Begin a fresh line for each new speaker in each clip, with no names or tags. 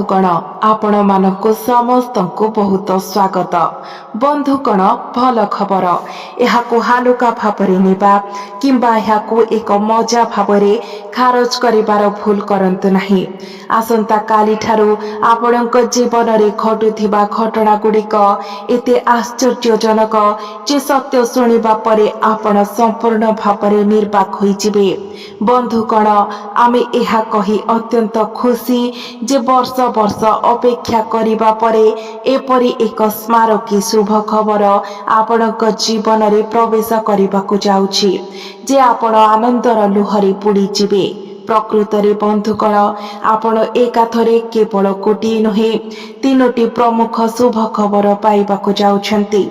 बंधुगण आपण मानक समस्त को बहुत स्वागत। बंधुगण भल खबर यह हालुका भाव नेबा किंबा एक मजा भाव खारज करिबार भूल करंतु नहीं। आसंता काली ठारू आपणक जीवन रे घटुथिबा घटना गुड़िक एते आश्चर्यजनक जे सत्य शुणिबा परे आपण संपूर्ण भाव निर्वाक होइजिबे। बंधुगण आमे एहा कही अत्यंत खुशी जे वर्ष वर्ष अपेक्षा करिबा परे एपरी एक स्मारकी शुभ खबर आपणक जीवन रे प्रवेश करिबाकु जाउछि जे आपण आनंदर लुहरी बुड़ी जिबे। प्रकृतरे बंधुगण आपण एकाथरे केवल गोटिए नुहे तीनोटी प्रमुख शुभ खबर पाइबाकु जाउछन्ति।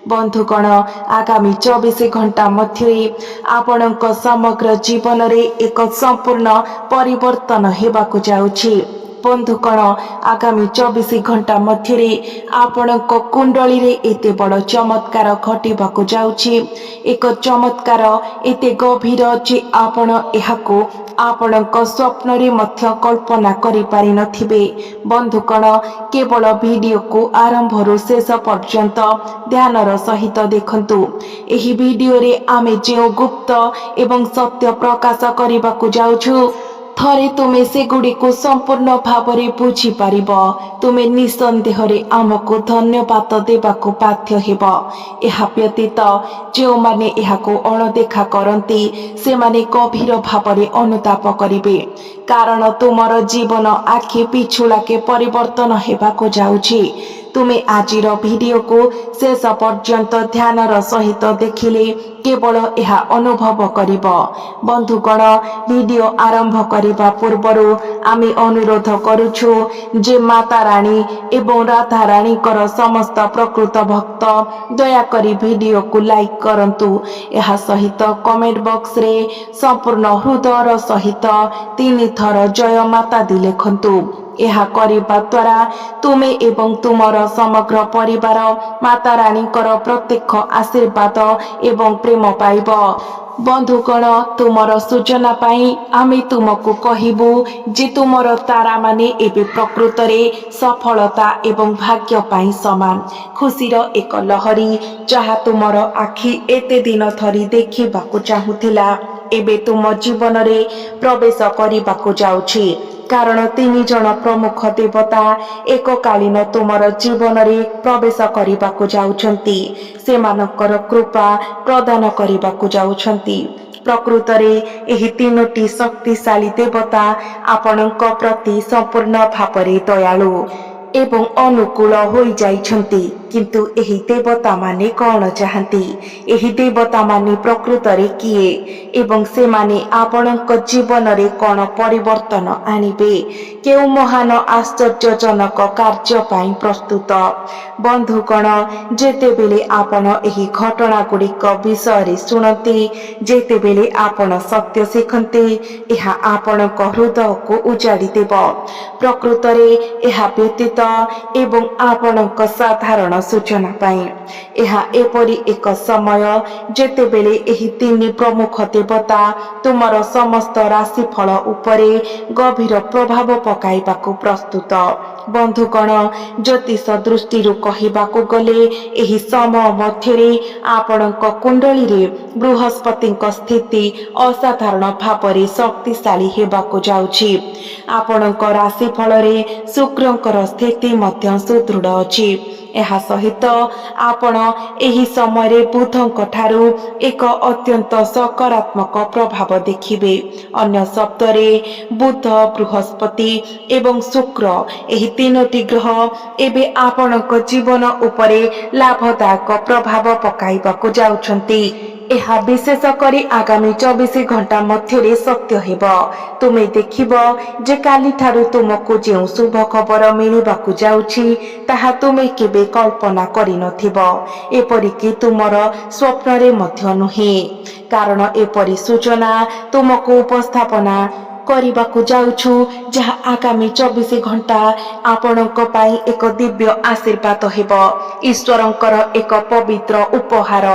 बंधुगण आगामी 24 घंटा मध्य आपणक समग्र जीवन रे एक संपूर्ण परिवर्तन हेबाकु जाउछि। बंधुगण आगामी 24 घंटा मध्य आपणक कुंडली रे एते बड़ चमत्कार घटिबाकु जाउछि। एक चमत्कार एते गभीर जे आपण एहाको आपणक स्वप्न रे मध्य कल्पना करि पारि नथिबे। बंधुगण केवल वीडियो को आरंभ रु शेष पर्यंत ध्यानर सहित देखंतु। एही वीडियो रे आमे जे गुप्त एवं सत्य प्रकाश करिबाकु जाउछु थरे तुमे से गुड़ी को संपूर्ण भाव में बुझी पारिब। तुमे निसंदेह आमको धन्यवाद देबाकु बाध्य हेब। एहा व्यतीत जो माने एहाको अणदेखा करती से माने गभीर भाव में अनुताप करिवे कारण तुमर जीवन आखि पिछुलाके परिवर्तन हेबाकु जाउछि। तुमे आजिर वीडियो को शेष पर्यंत ध्यानर सहित देखिले केवल यह अनुभव करिब। बंधुगण वीडियो आरंभ करिबा पूर्वरु आमे अनुरोध करुछु जे माता रानी एवं राधा रानी कर समस्त प्रकृत भक्त दयाकरी वीडियो को लाइक करंतु। यह सहित कमेंट बॉक्स रे संपूर्ण हृदयर सहित 3 थर जय माता दी लिखंतु। यह करिबा द्वारा तुमे एवं तुमर समग्र परिवार माता रानी कर प्रत्यक्ष आशीर्वाद एवं प्रेम पाइब। बंधुगण तुमर सूचना पाई आमे तुमको कहिबु जे तुमर तारा माने एबे प्रकृत रे सफलता एवं भाग्य पाई समान खुशीर एक लहरी जहा तुमर आखि एते दिन धरी देखिबाकु चाहुथिला एबे तुम जीवन रे प्रवेश करिबाकु जाउछि। कारण 3 जन प्रमुख देवता एककालीन तुमर जीवन रे प्रवेश करिबाकु जाउछन्ति। सेमानकर कृपा प्रदान करिबाकु जाउछन्ति। प्रकृत रे एही 3टी शक्तिशाली देवता आपणक प्रति संपूर्ण भावरे दयालु एवं अनुकूल होई जाइछन्ति। किंतु एही देवता माने कौन चाहती एही देवता माने प्रकृत रे किए एवं से माने आपणक जीवन रे कौन परिवर्तन आनिबे केउ महान आश्चर्यजनक कार्य पाई प्रस्तुत। बंधुगण जेतेबेले आपण एही घटना गुड़िक विषय रे सुनते जेतेबेले आपण सत्य शिखन्ते एहा आपणक हृदय को उजाड़ी देव। प्रकृत रे एहा व्यतीत एवं आपणक साधारण सूचना पाई यह एपरी एक समय जेतेबेले एही 3 प्रमुख देवता तुमर समस्त राशिफल उपरे गभीर प्रभाव पकाइबाकु प्रस्तुत। बंधुगण ज्योतिष दृष्टि कहिबाकु गले एही समय मध्यरे आपणक कुंडली रे बृहस्पतिक स्थिति असाधारण भावरे शक्तिशाली हेबाकु जाउछि। आपणक राशिफल रे शुक्रंकर स्थिति मध्य सुदृढ़ अछि। एहा सहित आपण एही समय रे बुधंक ठारू एक अत्यंत सकारात्मक प्रभाव देखिबे। अन्य शब्द रे बुध बृहस्पति एवं शुक्र एही 3टी ग्रह एबे आपणक जीवन उपरे लाभदायक प्रभाव पकाइबाकु जाउछन्ति। एहा विशेष करी आगामी 24 घंटा मध्य सत्य हेब। तुमे देखिब जे काली ठारू तुमको जे शुभ खबर मिलिबाकु जाउछि ताहा तुमे केबे कल्पना करि नथिब एपरिकी तुमर स्वप्न रे मध्य नुहे। कारण एपरी सूचना तुमको उपस्थापना କରିବାକୁ ଯାଉଛୁ, ଯାହା ଆଗାମୀ 24 ଘଣ୍ଟା ଆପଣଙ୍କ ପାଇଁ ଏକ ଦିବ୍ୟ ଆଶୀର୍ବାଦ ହେବ। ଈଶ୍ୱରଙ୍କର ଏକ ପବିତ୍ର ଉପହାର,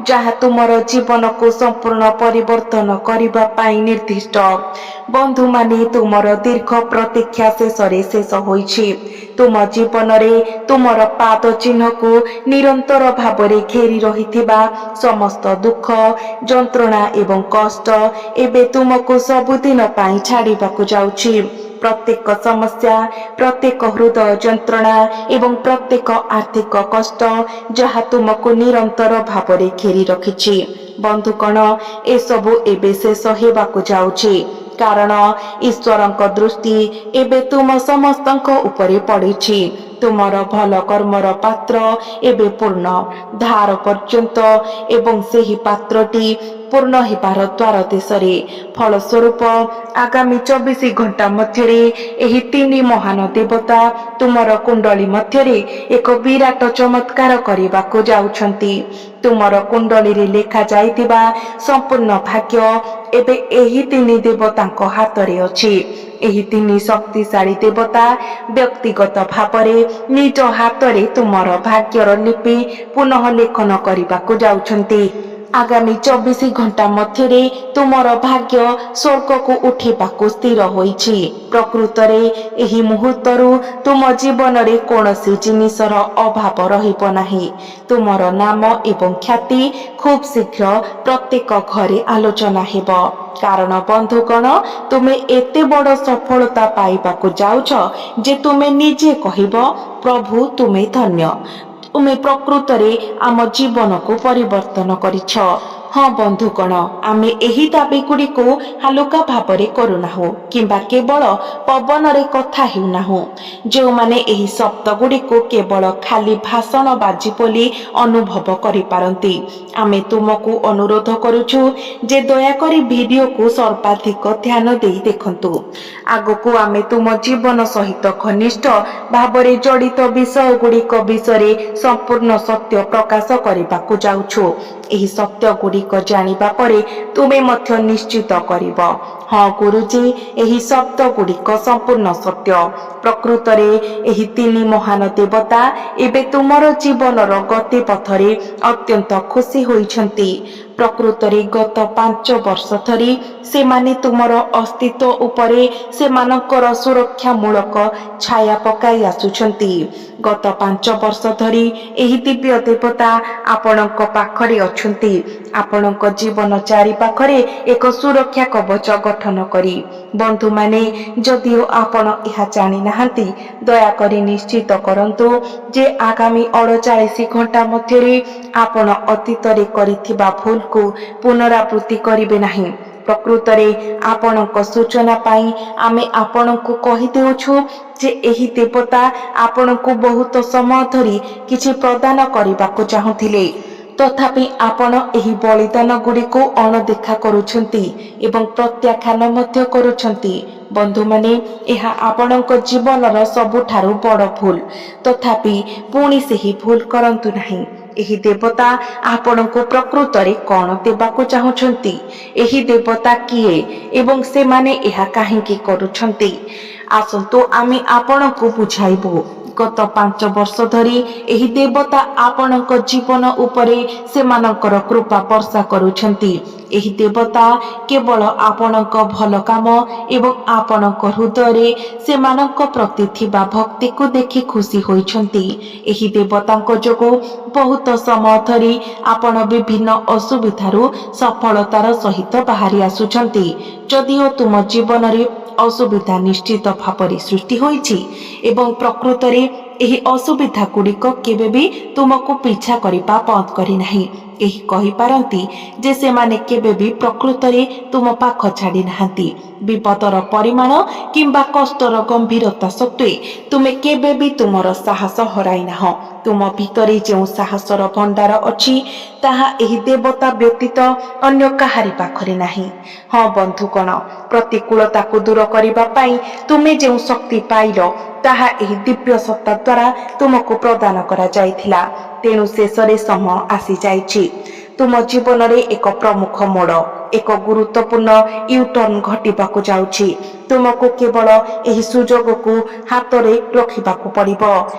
ଯାହା ତୁମର ଜୀବନକୁ ସମ୍ପୂର୍ଣ୍ଣ ପରିବର୍ତ୍ତନ କରିବା ପାଇଁ ନିର୍ଦ୍ଦିଷ୍ଟ। ବନ୍ଧୁମାନେ, ତୁମର ଦୀର୍ଘ ପ୍ରତୀକ୍ଷା ଶେଷରେ ଶେଷ ହୋଇଛି। ତୁମ ଜୀବନରେ ତୁମର ପାଦ ଚିହ୍ନକୁ ନିରନ୍ତର ଭାବରେ ଘେରି ରହିଥିବା ସମସ୍ତ ଦୁଃଖ, ଯନ୍ତ୍ରଣା ଏବଂ କଷ୍ଟ ଏବେ ତୁମକୁ ସବୁଦିନ ପାଇଁ ଛାଡ଼ିବାକୁ ଯାଉଛି। ପ୍ରତ୍ୟେକ ସମସ୍ୟା, ପ୍ରତ୍ୟେକ ହୃଦୟ ଯନ୍ତ୍ରଣା ଏବଂ ପ୍ରତ୍ୟେକ ଆର୍ଥିକ କଷ୍ଟ ଯାହା ତୁମକୁ ନିରନ୍ତର ଭାବରେ ଘେରି ରଖିଛି, ବନ୍ଧୁଗଣ, ଏସବୁ ଏବେ ଶେଷ ହେବାକୁ ଯାଉଛି। କାରଣ ଈଶ୍ୱରଙ୍କ ଦୃଷ୍ଟି ଏବେ ତୁମ ସମସ୍ତଙ୍କ ଉପରେ ପଡ଼ିଛି। ତୁମର ଭଲ କର୍ମର ପାତ୍ର ଏବେ ପୂର୍ଣ୍ଣ ଧାର ପର୍ଯ୍ୟନ୍ତ ଏବଂ ସେହି ପାତ୍ରଟି ପୂର୍ଣ୍ଣ ହେବାର ଦ୍ୱାର ଦେଶରେ। ଫଳସ୍ୱରୂପ ଆଗାମୀ 24 ଘଣ୍ଟା ମଧ୍ୟରେ ଏହି 3 ମହାନ ଦେବତା ତୁମର କୁଣ୍ଡଳୀ ମଧ୍ୟରେ ଏକ ବିରାଟ ଚମତ୍କାର କରିବାକୁ ଯାଉଛନ୍ତି। ତୁମର କୁଣ୍ଡଳୀରେ ଲେଖାଯାଇଥିବା ସମ୍ପୂର୍ଣ୍ଣ ଭାଗ୍ୟ ଏବେ ଏହି 3 ଦେବତାଙ୍କ ହାତରେ ଅଛି। ଏହି 3 ଶକ୍ତିଶାଳୀ ଦେବତା ବ୍ୟକ୍ତିଗତ ଭାବରେ ନିଜ ହାତରେ ତୁମର ଭାଗ୍ୟର ଲିପି ପୁନଃ ଲେଖନ କରିବାକୁ ଯାଉଛନ୍ତି। ଆଗାମୀ 24 ଘଣ୍ଟା ମଧ୍ୟରେ ତୁମର ଭାଗ୍ୟ ସ୍ୱର୍ଗକୁ ଉଠିବାକୁ ସ୍ଥିର ହୋଇଛି। ପ୍ରକୃତରେ ଏହି ମୁହୂର୍ତ୍ତରୁ ତୁମ ଜୀବନରେ କୌଣସି ଜିନିଷର ଅଭାବ ରହିବ ନାହିଁ। ତୁମର ନାମ ଏବଂ ଖ୍ୟାତି ଖୁବ୍ ଶୀଘ୍ର ପ୍ରତ୍ୟେକ ଘରେ ଆଲୋଚନା ହେବ। କାରଣ ବନ୍ଧୁଗଣ, ତୁମେ ଏତେ ବଡ଼ ସଫଳତା ପାଇବାକୁ ଯାଉଛ ଯେ ତୁମେ ନିଜେ କହିବ, ପ୍ରଭୁ ତୁମେ ଧନ୍ୟ। ତୁମେ ପ୍ରକୃତରେ ଆମ ଜୀବନକୁ ପରିବର୍ତ୍ତନ କରିଛ। ହଁ ବନ୍ଧୁଗଣ, ଆମେ ଏହି ଦାବିଗୁଡ଼ିକୁ ହାଲୁକା ଭାବରେ କରୁନାହୁଁ କିମ୍ବା କେବଳ ପବନରେ କଥା ହେଉନାହୁଁ। ଯେଉଁମାନେ ଏହି ଶବ୍ଦଗୁଡ଼ିକୁ କେବଳ ଖାଲି ଭାଷଣବାଜି ବୋଲି ଅନୁଭବ କରିପାରନ୍ତି, ଆମେ ତୁମକୁ ଅନୁରୋଧ କରୁଛୁ ଯେ ଦୟାକରି ଭିଡ଼ିଓକୁ ସର୍ବାଧିକ ଧ୍ୟାନ ଦେଇ ଦେଖନ୍ତୁ। ଆଗକୁ ଆମେ ତୁମ ଜୀବନ ସହିତ ଘନିଷ୍ଠ ଭାବରେ ଜଡ଼ିତ ବିଷୟଗୁଡ଼ିକ ବିଷୟରେ ସମ୍ପୂର୍ଣ୍ଣ ସତ୍ୟ ପ୍ରକାଶ କରିବାକୁ ଯାଉଛୁ। ଏହି ସତ୍ୟଗୁଡ଼ିକ ଜାଣିବା ପରେ ତୁମେ ମଧ୍ୟ ନିଶ୍ଚିତ କରିବ, ହଁ ଗୁରୁଜୀ, ଏହି ଶବ୍ଦଗୁଡ଼ିକ ସମ୍ପୂର୍ଣ୍ଣ ସତ୍ୟ। ପ୍ରକୃତରେ ଏହି 3 ମହାନ ଦେବତା ଏବେ ତୁମର ଜୀବନର ଗତିପଥରେ ଅତ୍ୟନ୍ତ ଖୁସି ହୋଇଛନ୍ତି। ପ୍ରକୃତରେ ଗତ 5 ବର୍ଷ ଧରି ସେମାନେ ତୁମର ଅସ୍ତିତ୍ୱ ଉପରେ ସେମାନଙ୍କର ସୁରକ୍ଷାମୂଳକ ଛାୟା ପକାଇ ଆସୁଛନ୍ତି। ଗତ 5 ବର୍ଷ ଧରି ଏହି ଦିବ୍ୟ ଦେବତା ଆପଣଙ୍କ ପାଖରେ ଅଛନ୍ତି, ଆପଣଙ୍କ ଜୀବନ ଚାରିପାଖରେ ଏକ ସୁରକ୍ଷା କବଚ ଗଠନ କରି। ବନ୍ଧୁମାନେ, ଯଦିଓ ଆପଣ ଏହା ଜାଣିନାହାନ୍ତି, ଦୟାକରି ନିଶ୍ଚିତ କରନ୍ତୁ ଯେ ଆଗାମୀ 48 ଘଣ୍ଟା ମଧ୍ୟରେ ଆପଣ ଅତୀତରେ କରିଥିବା ଭୁଲକୁ ପୁନରାବୃତ୍ତି କରିବେ ନାହିଁ। ପ୍ରକୃତରେ ଆପଣଙ୍କ ସୂଚନା ପାଇଁ ଆମେ ଆପଣଙ୍କୁ କହିଦେଉଛୁ ଯେ ଏହି ଦେବତା ଆପଣଙ୍କୁ ବହୁତ ସମୟ ଧରି କିଛି ପ୍ରଦାନ କରିବାକୁ ଚାହୁଁଥିଲେ, ତଥାପି ଆପଣ ଏହି ବଳିଦାନ ଗୁଡ଼ିକୁ ଅଣଦେଖା କରୁଛନ୍ତି ଏବଂ ପ୍ରତ୍ୟାଖ୍ୟାନ ମଧ୍ୟ କରୁଛନ୍ତି। ବନ୍ଧୁମାନେ, ଏହା ଆପଣଙ୍କ ଜୀବନର ସବୁଠାରୁ ବଡ଼ ଭୁଲ। ତଥାପି ପୁଣି ସେହି ଭୁଲ କରନ୍ତୁ ନାହିଁ। ଏହି ଦେବତା ଆପଣଙ୍କୁ ପ୍ରକୃତରେ କ'ଣ ଦେବାକୁ ଚାହୁଁଛନ୍ତି? ଏହି ଦେବତା କିଏ ଏବଂ ସେମାନେ ଏହା କାହିଁକି କରୁଛନ୍ତି? ଆସନ୍ତୁ ଆମେ ଆପଣଙ୍କୁ ବୁଝାଇବୁ। ଗତ 5 ବର୍ଷ ଧରି ଏହି ଦେବତା ଆପଣଙ୍କ ଜୀବନ ଉପରେ ସେମାନଙ୍କର କୃପା ବର୍ଷା କରୁଛନ୍ତି। ଏହି ଦେବତା କେବଳ ଆପଣଙ୍କ ଭଲ କାମ ଏବଂ ଆପଣଙ୍କ ହୃଦୟରେ ସେମାନଙ୍କ ପ୍ରତି ଥିବା ଭକ୍ତିକୁ ଦେଖି ଖୁସି ହୋଇଛନ୍ତି। ଏହି ଦେବତାଙ୍କ ଯୋଗୁଁ ବହୁତ ସମୟ ଧରି ଆପଣ ବିଭିନ୍ନ ଅସୁବିଧାରୁ ସଫଳତାର ସହିତ ବାହାରି ଆସୁଛନ୍ତି। ଯଦିଓ ତୁମ ଜୀବନରେ ଅସୁବିଧା ନିଶ୍ଚିତ ଭାବରେ ସୃଷ୍ଟି ହୋଇଛି ଏବଂ ପ୍ରକୃତରେ ଏହି ଅସୁବିଧା ଗୁଡ଼ିକ କେବେ ବି ତୁମକୁ ପିଛା କରିବା ବନ୍ଦ କରିନାହିଁ। କେହି କହିପାରନ୍ତି ଯେ ସେମାନେ କେବେ ବି ପ୍ରକୃତରେ ତୁମ ପାଖ ଛାଡ଼ି ନାହାନ୍ତି। ବିପଦର ପରିମାଣ କିମ୍ବା କଷ୍ଟର ଗମ୍ଭୀରତା ସତ୍ତ୍ୱେ ତୁମେ କେବେ ବି ତୁମର ସାହସ ହରାଇ ନାହଁ। ତୁମ ଭିତରେ ଯେଉଁ ସାହସର ଭଣ୍ଡାର ଅଛି, ତାହା ଏହି ଦେବତା ବ୍ୟତୀତ ଅନ୍ୟ କାହାରି ପାଖରେ ନାହିଁ। ହଁ ବନ୍ଧୁଗଣ, ପ୍ରତିକୂଳତାକୁ ଦୂର କରିବା ପାଇଁ ତୁମେ ଯେଉଁ ଶକ୍ତି ପାଇଲ, ତାହା ଏହି ଦିବ୍ୟ ସତ୍ତା ଦ୍ୱାରା ତୁମକୁ ପ୍ରଦାନ କରାଯାଇଥିଲା। ତେଣୁ ଶେଷରେ ସମୟ ଆସିଯାଇଛି। ତୁମ ଜୀବନରେ ଏକ ପ୍ରମୁଖ ମୋଡ଼ ଏକ ଗୁରୁତ୍ୱପୂର୍ଣ୍ଣ ୟୁଟର୍ନ ଘଟିବାକୁ ଯାଉଛି। ତୁମକୁ କେବଳ ଏହି ସୁଯୋଗକୁ ହାତରେ ରଖିବାକୁ ପଡ଼ିବ।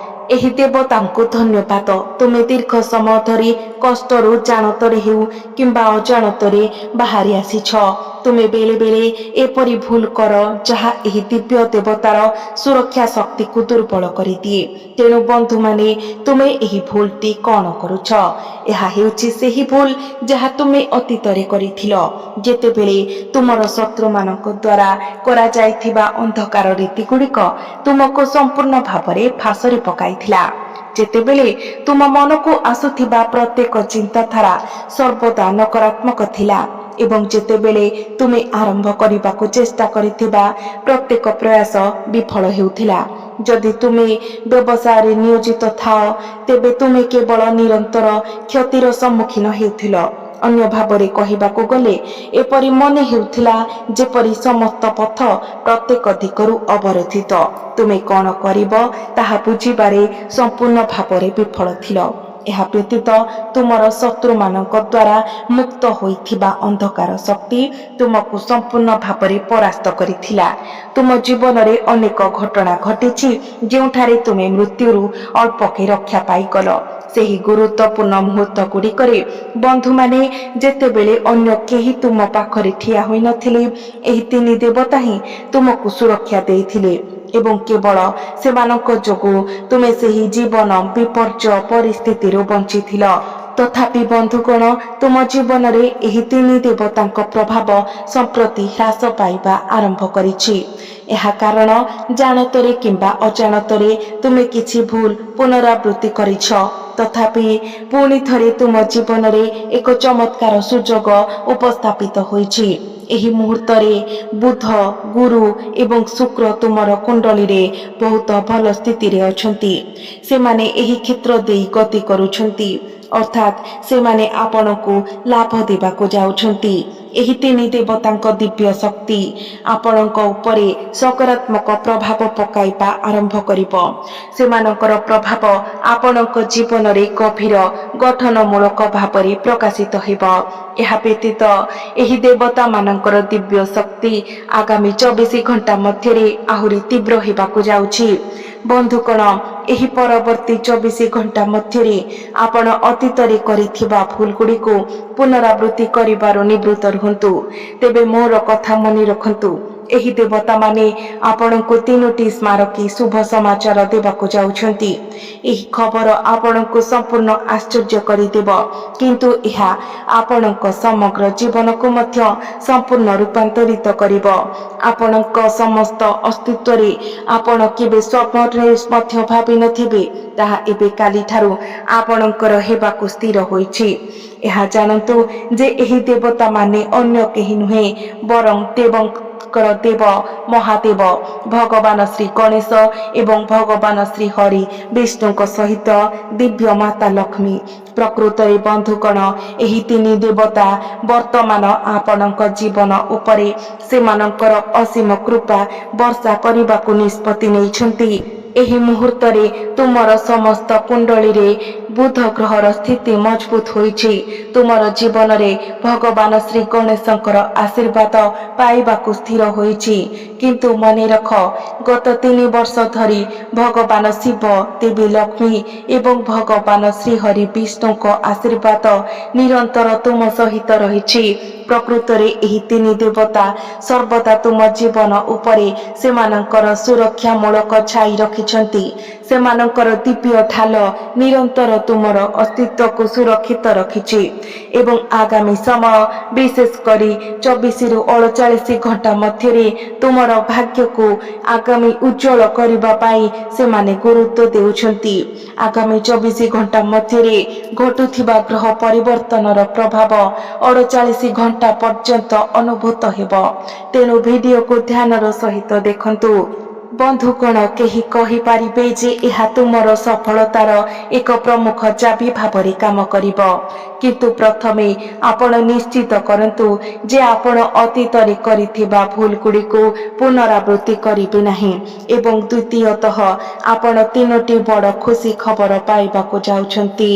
ଏହି ଦେବତାଙ୍କୁ ଧନ୍ୟବାଦ। ତୁମେ ଦୀର୍ଘ ସମୟ ଧରି କଷ୍ଟରୁ ଜାଣତରେ ହେଉ କିମ୍ବା ଅଜାଣତରେ ବାହାରି ଆସିଛ। ତୁମେ ବେଳେ ବେଳେ ଏପରି ଭୁଲ କର ଯାହା ଏହି ଦିବ୍ୟ ଦେବତାର ସୁରକ୍ଷା ଶକ୍ତିକୁ ଦୁର୍ବଳ କରିଦିଏ। ତେଣୁ ବନ୍ଧୁମାନେ, ତୁମେ ଏହି ଭୁଲଟି କ'ଣ କରୁଛ? ଏହା ହେଉଛି ସେହି ଭୁଲ ଯାହା ତୁମେ ଅତୀତରେ କରିଥିଲ, ଯେତେବେଳେ ତୁମର ଶତ୍ରୁମାନଙ୍କ ଦ୍ୱାରା କରାଯାଇଥିବା ଅନ୍ଧକାର ରୀତିଗୁଡ଼ିକ ତୁମକୁ ସମ୍ପୂର୍ଣ୍ଣ ଭାବରେ ଫାଶରେ ପକାଇଥିଲା। ଯେତେବେଳେ ତୁମ ମନକୁ ଆସୁଥିବା ପ୍ରତ୍ୟେକ ଚିନ୍ତାଧାରା ସର୍ବଦା ନକାରାତ୍ମକ ଥିଲା ଏବଂ ଯେତେବେଳେ ତୁମେ ଆରମ୍ଭ କରିବାକୁ ଚେଷ୍ଟା କରିଥିବା ପ୍ରତ୍ୟେକ ପ୍ରୟାସ ବିଫଳ ହେଉଥିଲା। ଯଦି ତୁମେ ବ୍ୟବସାୟରେ ନିୟୋଜିତ ଥାଅ, ତେବେ ତୁମେ କେବଳ ନିରନ୍ତର କ୍ଷତିର ସମ୍ମୁଖୀନ ହେଉଥିଲ। ଅନ୍ୟ ଭାବରେ କହିବାକୁ ଗଲେ ଏପରି ମନେ ହେଉଥିଲା ଯେପରି ସମସ୍ତ ପଥ ପ୍ରତ୍ୟେକ ଦିଗରୁ ଅବରୋଧିତ। ତୁମେ କ'ଣ କରିବ ତାହା ବୁଝିବାରେ ସମ୍ପୂର୍ଣ୍ଣ ଭାବରେ ବିଫଳ ଥିଲ। ଏହା ବ୍ୟତୀତ ତୁମର ଶତ୍ରୁମାନଙ୍କ ଦ୍ୱାରା ମୁକ୍ତ ହୋଇଥିବା ଅନ୍ଧକାର ଶକ୍ତି ତୁମକୁ ସମ୍ପୂର୍ଣ୍ଣ ଭାବରେ ପରାସ୍ତ କରିଥିଲା। ତୁମ ଜୀବନରେ ଅନେକ ଘଟଣା ଘଟିଛି ଯେଉଁଠାରେ ତୁମେ ମୃତ୍ୟୁରୁ ଅଳ୍ପକେ ରକ୍ଷା ପାଇଗଲ। ସେହି ଗୁରୁତ୍ୱପୂର୍ଣ୍ଣ ମୁହୂର୍ତ୍ତ ଗୁଡ଼ିକରେ ବନ୍ଧୁମାନେ, ଯେତେବେଳେ ଅନ୍ୟ କେହି ତୁମ ପାଖରେ ଠିଆ ହୋଇନଥିଲେ, ଏହି ତିନି ଦେବତା ହିଁ ତୁମକୁ ସୁରକ୍ଷା ଦେଇଥିଲେ ଏବଂ କେବଳ ସେମାନଙ୍କ ଯୋଗୁଁ ତୁମେ ସେହି ଜୀବନ ବିପର୍ଯ୍ୟୟ ପରିସ୍ଥିତିରୁ ବଞ୍ଚିଥିଲ। ତଥାପି ବନ୍ଧୁଗଣ, ତୁମ ଜୀବନରେ ଏହି ତିନି ଦେବତାଙ୍କ ପ୍ରଭାବ ସମ୍ପ୍ରତି ହ୍ରାସ ପାଇବା ଆରମ୍ଭ କରିଛି। ଏହା କାରଣ ଜାଣତରେ କିମ୍ବା ଅଜାଣତରେ ତୁମେ କିଛି ଭୁଲ ପୁନରାବୃତ୍ତି କରିଛ। ତଥାପି ପୁଣି ଥରେ ତୁମ ଜୀବନରେ ଏକ ଚମତ୍କାର ସୁଯୋଗ ଉପସ୍ଥାପିତ ହୋଇଛି। ଏହି ମୁହୂର୍ତ୍ତରେ ବୁଧ, ଗୁରୁ ଏବଂ ଶୁକ୍ର ତୁମର କୁଣ୍ଡଳୀରେ ବହୁତ ଭଲ ସ୍ଥିତିରେ ଅଛନ୍ତି। ସେମାନେ ଏହି କ୍ଷେତ୍ର ଦେଇ ଗତି କରୁଛନ୍ତି, ଅର୍ଥାତ୍ ସେମାନେ ଆପଣଙ୍କୁ ଲାଭ ଦେବାକୁ ଯାଉଛନ୍ତି। ଏହି ତିନି ଦେବତାଙ୍କ ଦିବ୍ୟ ଶକ୍ତି ଆପଣଙ୍କ ଉପରେ ସକାରାତ୍ମକ ପ୍ରଭାବ ପକାଇବା ଆରମ୍ଭ କରିବ। ସେମାନଙ୍କର ପ୍ରଭାବ ଆପଣଙ୍କ ଜୀବନରେ ଗଭୀର ଗଠନମୂଳକ ଭାବରେ ପ୍ରକାଶିତ ହେବ। ଏହା ବ୍ୟତୀତ ଏହି ଦେବତାମାନଙ୍କର ଦିବ୍ୟ ଶକ୍ତି ଆଗାମୀ 24 ଘଣ୍ଟା ମଧ୍ୟରେ ଆହୁରି ତୀବ୍ର ହେବାକୁ ଯାଉଛି। ବନ୍ଧୁଗଣ, ଏହି ପରବର୍ତ୍ତୀ 24 ଘଣ୍ଟା ମଧ୍ୟରେ ଆପଣ ଅତୀତରେ କରିଥିବା ଭୁଲଗୁଡ଼ିକୁ ପୁନରାବୃତ୍ତି କରିବାରୁ ନିବୃତ୍ତ ରୁହନ୍ତୁ। ତେବେ ମୋର କଥା ମନେ ରଖନ୍ତୁ, ଏହି ଦେବତାମାନେ ଆପଣଙ୍କୁ 3ଟି ସ୍ମାରକୀ ଶୁଭ ସମାଚାର ଦେବାକୁ ଯାଉଛନ୍ତି। ଏହି ଖବର ଆପଣଙ୍କୁ ସମ୍ପୂର୍ଣ୍ଣ ଆଶ୍ଚର୍ଯ୍ୟ କରିଦେବ, କିନ୍ତୁ ଏହା ଆପଣଙ୍କ ସମଗ୍ର ଜୀବନକୁ ମଧ୍ୟ ସମ୍ପୂର୍ଣ୍ଣ ରୂପାନ୍ତରିତ କରିବ। ଆପଣଙ୍କ ସମସ୍ତ ଅସ୍ତିତ୍ୱରେ ଆପଣ କେବେ ସ୍ୱପ୍ନରେ ମଧ୍ୟ ଭାବିନଥିବେ ତାହା ଏବେ କାଲିଠାରୁ ଆପଣଙ୍କର ହେବାକୁ ସ୍ଥିର ହୋଇଛି। ଏହା ଜାଣନ୍ତୁ ଯେ ଏହି ଦେବତାମାନେ ଅନ୍ୟ କେହି ନୁହେଁ ବରଂ ଦେବ ମହାଦେବ ଭଗବାନ ଶ୍ରୀ ଗଣେଶ ଏବଂ ଭଗବାନ ଶ୍ରୀ ହରି ବିଷ୍ଣୁଙ୍କ ସହିତ ଦିବ୍ୟ ମାତା ଲକ୍ଷ୍ମୀ। ପ୍ରକୃତରେ ବନ୍ଧୁଗଣ, ଏହି ତିନି ଦେବତା ବର୍ତ୍ତମାନ ଆପଣଙ୍କ ଜୀବନ ଉପରେ ସେମାନଙ୍କର ଅସୀମ କୃପା ବର୍ଷା କରିବାକୁ ନିଷ୍ପତ୍ତି ନେଇଛନ୍ତି। ଏହି ମୁହୂର୍ତ୍ତରେ ତୁମର ସମସ୍ତ କୁଣ୍ଡଳୀରେ ବୁଧ ଗ୍ରହର ସ୍ଥିତି ମଜବୁତ ହୋଇଛି। ତୁମର ଜୀବନରେ ଭଗବାନ ଶ୍ରୀ ଗଣେଶଙ୍କର ଆଶୀର୍ବାଦ ପାଇବାକୁ ସ୍ଥିର ହୋଇଛି। କିନ୍ତୁ ମନେ ରଖ, ଗତ 3 ବର୍ଷ ଧରି ଭଗବାନ ଶିବ, ଦେବୀ ଲକ୍ଷ୍ମୀ ଏବଂ ଭଗବାନ ଶ୍ରୀହରି ବିଷ୍ଣୁଙ୍କ ଆଶୀର୍ବାଦ ନିରନ୍ତର ତୁମ ସହିତ ରହିଛି। ପ୍ରକୃତରେ ଏହି ତିନି ଦେବତା ସର୍ବଦା ତୁମ ଜୀବନ ଉପରେ ସେମାନଙ୍କର ସୁରକ୍ଷାମୂଳକ ଛାଇ ରଖିଛନ୍ତି। ସେମାନଙ୍କର ଦିବ୍ୟ ଢାଲ ନିରନ୍ତର ତୁମର ଅସ୍ତିତ୍ୱକୁ ସୁରକ୍ଷିତ ରଖିଛି ଏବଂ ଆଗାମୀ ସମୟ, ବିଶେଷ କରି 24ରୁ 48 ଘଣ୍ଟା ମଧ୍ୟରେ ତୁମର ଭାଗ୍ୟକୁ ଆଗାମୀ ଉଜ୍ଜଳ କରିବା ପାଇଁ ସେମାନେ ଗୁରୁତ୍ୱ ଦେଉଛନ୍ତି। ଆଗାମୀ 24 ଘଣ୍ଟା ମଧ୍ୟରେ ଘଟୁଥିବା ଗ୍ରହ ପରିବର୍ତ୍ତନର ପ୍ରଭାବ 48 ଘଣ୍ଟା ପର୍ଯ୍ୟନ୍ତ ଅନୁଭୂତ ହେବ। ତେଣୁ ଭିଡିଓକୁ ଧ୍ୟାନର ସହିତ ଦେଖନ୍ତୁ। ବନ୍ଧୁଗଣ, କେହି କହିପାରିବେ ଯେ ଏହା ତୁମର ସଫଳତାର ଏକ ପ୍ରମୁଖ ଚାବି ଭାବରେ କାମ କରିବ, କିନ୍ତୁ ପ୍ରଥମେ ଆପଣ ନିଶ୍ଚିତ କରନ୍ତୁ ଯେ ଆପଣ ଅତୀତରେ କରିଥିବା ଭୁଲଗୁଡ଼ିକୁ ପୁନରାବୃତ୍ତି କରିବେ ନାହିଁ ଏବଂ ଦ୍ୱିତୀୟତଃ ଆପଣ 3ଟି ବଡ଼ ଖୁସି ଖବର ପାଇବାକୁ ଯାଉଛନ୍ତି।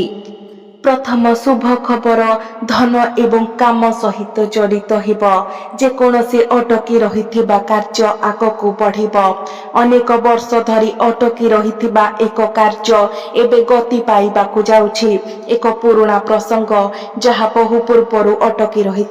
प्रथम शुभ खबर धन एवं काम सहित जड़ित हेब जेकोसी अटकी रही कार्य आगक बढ़ अनेक वर्ष धरी अटकी रही एक कार्य एवं गति पाइबाकु जाउछि एक पुराणा प्रसंग जहाँ बहु पूर्वर अटकी रही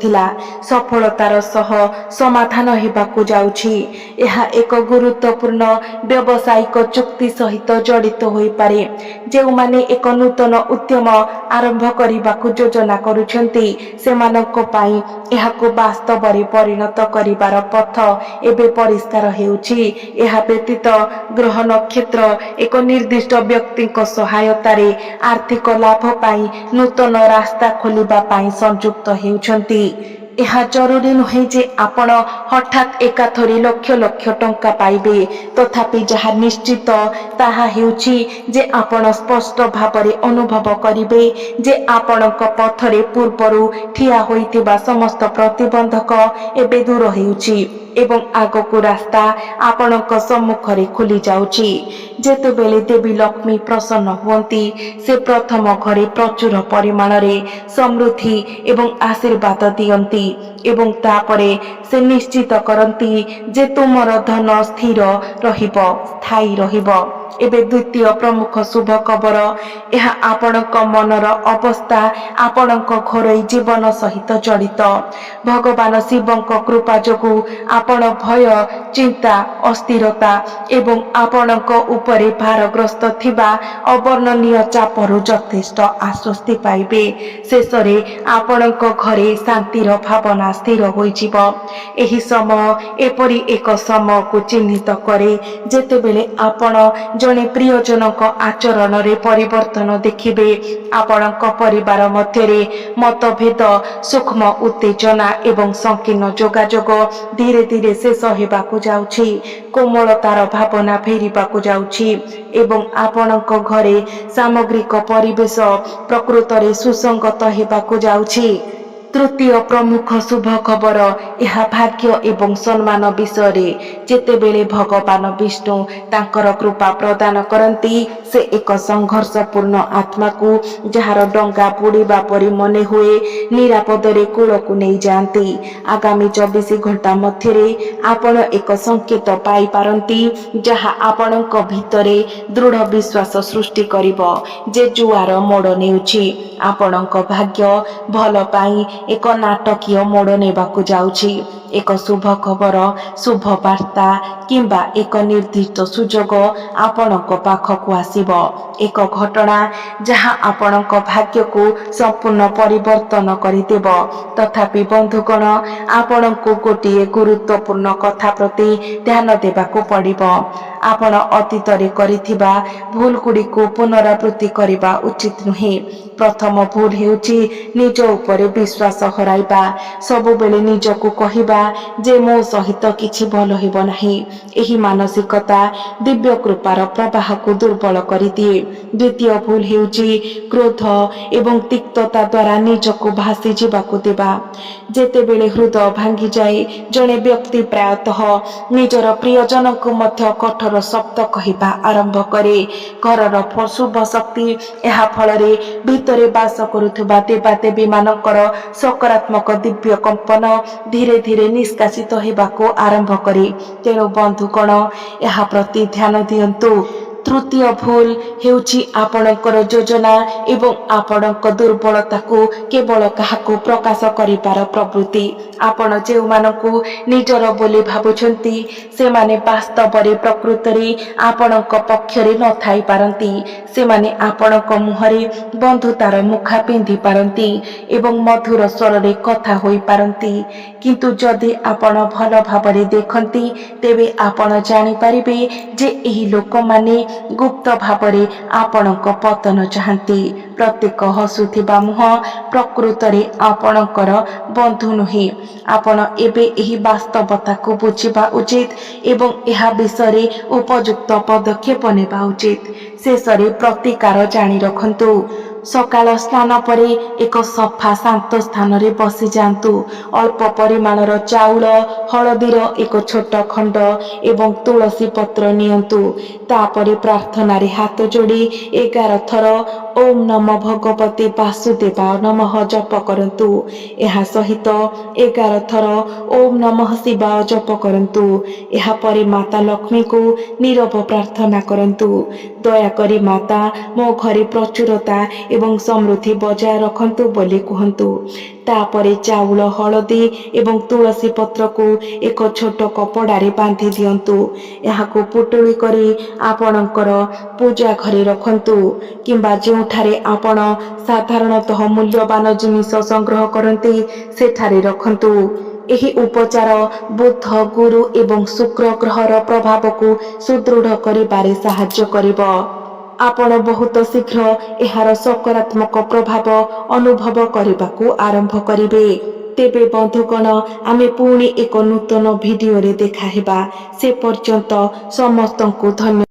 सफलतार सह समाधान हेबाकु जाउछि। यह एक गुरुत्वपूर्ण व्यावसायिक चुक्ति सहित जड़ित होई पारे जो माने एक नूतन उद्यम आरंभ करने योजना करुछंती सेमानक पाई एहाको वास्तव में परिणत करिवार पथ एबे परिष्कार हेउछि। एहा व्यतीत ग्रह नक्षत्र एक निर्दिष्ट व्यक्ति सहायतारे आर्थिक लाभ पाई नूतन रास्ता खोलिबा पाई संयुक्त हेउछंती। यह जरूरी नुहे जे आपण हठात एकाथरी लक्ष लक्ष टंका पाइबे तथापि जहा निश्चित ताहा हेउछि जे आपण स्पष्ट भावरे अनुभव करिबे जे आपणक पथरे पूर्वरु ठिया होइतिबा समस्त प्रतिबंधक एबे दूर हेउछि एवं आगकु रास्ता आपणक सम्मुखरे खुली जाउछि। जेतेबेले देवी लक्ष्मी प्रसन्न हुअंती से प्रथम घरे प्रचुर परिमाण रे समृद्धि एवं आशीर्वाद दियंती एवं तापरे से निश्चित करंती जे तुमर धन स्थिर रहिबो स्थायी रहिबो। एबे द्वितीय प्रमुख शुभ खबर यह आपणक मनर अवस्था आपणक घरोई जीवन सहित जड़ित भगवान शिवंक कृपा जोगु आपण भय चिंता अस्थिरता एवं आपणक उपरे भारग्रस्त थिबा अवर्णनीय चापरु यथेष्ट आश्वस्ति पाइबे। शेषरे आपणक घरे शांतिर भावना स्थिर होइजिबो। एही समय एपरी एक समय को चिन्हित करे जेतेबेले आपण जने प्रियजनक आचरण रे परिवर्तन देखिबे आपणक परिवार मध्यरे मतभेद सूक्ष्म उत्तेजना एवं संकीर्ण जोगाजोग धीरे धीरे शेष हेबाकु जाउछि कोमलतार भावना फेरिबाकु जाउछि एवं आपणक घरे सामग्रिक परिवेश प्रकृतरे सुसंगत हेबाकु जाउछि। तृतीय प्रमुख शुभ खबर यह भाग्य एवं सम्मान विषय जेतेबेले भगवान विष्णु तांकर कृपा प्रदान करती से एक संघर्षपूर्ण आत्मा को जार डंगा बुड़ीबा परी मने हुए निरापद रे कूल को नहीं जाती। आगामी 24 घंटा मध्यरे आपण एक संकेत पाई पारंती जहा आपणक भितरे दृढ़ विश्वास सृष्टि करिबो जे जुआर मोड़ नेउछि आपणक भाग्य भल पाई एक नाटकीय मोड़ नेबाकु जाउछि। एक शुभ खबर शुभ वार्ता किंबा एक निर्दिष्ट सुजोग आपणक पाखकु आसीबो एक घटना जहाँ आपणक भाग्य को संपूर्ण परिवर्तन करिदेबो। तथापि बंधुगण आपणको गोटिए गुरुत्वपूर्ण कथा प्रति ध्यान देबाकु पड़िबो। आपण अतीत रे करिथिबा भूल गुड़िको पुनरावृत्ति करिबा उचित नुहे। प्रथम भूल हेउछि निज उपरे विश्वास हराइबा सबु बेले निजको कहिबा जे मो सहित किछि भल हेबो नाही। एही मानसिकता दिव्य कृपार प्रवाह को दुर्बल करिदिए। द्वितीय भूल हेउछि क्रोध एवं तिक्तता द्वारा निजको भासी जीवाकु देबा। जेतेबेले हृदय भांगी जाए जणे व्यक्ति प्रायतः निजर प्रियजनक मध्य कठोर शब्द कहिबा आरंभ करे। घरर शुभ शक्ति एहा फलरे भितरे बास करुथुबा देवादेवी मानकर सकारात्मक दिव्य कंपन धीरे धीरे निष्कासित हेबाको आरंभ करे। तेणु बंधुगण एहा प्रति ध्यान दियंतु। तृतीय भूल हेउछि आपणकर योजना एवं आपणक दुर्बलता को केवल काहाको प्रकाश करिपार प्रवृत्ति। आपण जे मानकु निजर बोली भाबुछंती से माने वास्तव रे प्रकृत रे आपणक पक्षरे न थाई पारंती। से माने आपणक मुहरे बंधुतार मुखा पिंधि पारंती एवं मधुर स्वर रे कथा होई पारंती। किंतु जदि आपण भल भाबरे देखंती तेबे आपण जानि पारिबे जे एही लोक माने गुप्त भावरे आपणक पतन चाहती। प्रत्येक हसुथिबा मुह प्रकृत रे आपणकर बंधु नुहे। आपण एबे एही वास्तवता को बुझिबा उचित एवं एहा विषय उपयुक्त पदक्षेप नेबा उचित। शेषरे प्रतिकार जानी रखंतु। ସକାଳ ସ୍ନାନ ପରେ ଏକ ସଫା ଶାନ୍ତ ସ୍ଥାନରେ ବସିଯାଆନ୍ତୁ। ଅଳ୍ପ ପରିମାଣର ଚାଉଳ, ହଳଦୀର ଏକ ଛୋଟ ଖଣ୍ଡ ଏବଂ ତୁଳସୀ ପତ୍ର ନିଅନ୍ତୁ। ତାପରେ ପ୍ରାର୍ଥନାରେ ହାତ ଯୋଡ଼ି 11 ଥର ଓମ୍ ନମ ଭଗବତେ ବାସୁଦେବାୟ ନମଃ ଜପ କରନ୍ତୁ। ଏହା ସହିତ 11 ଥର ଓମ୍ ନମଃ ଶିବାୟ ଜପ କରନ୍ତୁ। ଏହାପରେ ମାତା ଲକ୍ଷ୍ମୀଙ୍କୁ ନୀରବ ପ୍ରାର୍ଥନା କରନ୍ତୁ। ଦୟାକରି ମାତା ମୋ ଘରେ ପ୍ରଚୁରତା ଏବଂ ସମୃଦ୍ଧି ବଜାୟ ରଖନ୍ତୁ ବୋଲି କୁହନ୍ତୁ। ତାପରେ ଚାଉଳ, ହଳଦୀ ଏବଂ ତୁଳସୀ ପତ୍ରକୁ ଏକ ଛୋଟ କପଡ଼ାରେ ବାନ୍ଧି ଦିଅନ୍ତୁ। ଏହାକୁ ପୁଟୁଳି କରି ଆପଣଙ୍କର ପୂଜା ଘରେ ରଖନ୍ତୁ କିମ୍ବା ଯେଉଁଠାରେ ଆପଣ ସାଧାରଣତଃ ମୂଲ୍ୟବାନ ଜିନିଷ ସଂଗ୍ରହ କରନ୍ତି ସେଠାରେ ରଖନ୍ତୁ। ଏହି ଉପଚାର ବୁଧ, ଗୁରୁ ଏବଂ ଶୁକ୍ର ଗ୍ରହର ପ୍ରଭାବକୁ ସୁଦୃଢ଼ କରିବାରେ ସାହାଯ୍ୟ କରିବ। ଆପଣ ବହୁତ ଶୀଘ୍ର ଏହାର ସକାରାତ୍ମକ ପ୍ରଭାବ ଅନୁଭବ କରିବାକୁ ଆରମ୍ଭ କରିବେ। ତେବେ ବନ୍ଧୁଗଣ, ଆମେ ପୁଣି ଏକ ନୂତନ ଭିଡ଼ିଓରେ ଦେଖା ହେବା। ସେ ପର୍ଯ୍ୟନ୍ତ ସମସ୍ତଙ୍କୁ ଧନ୍ୟବାଦ।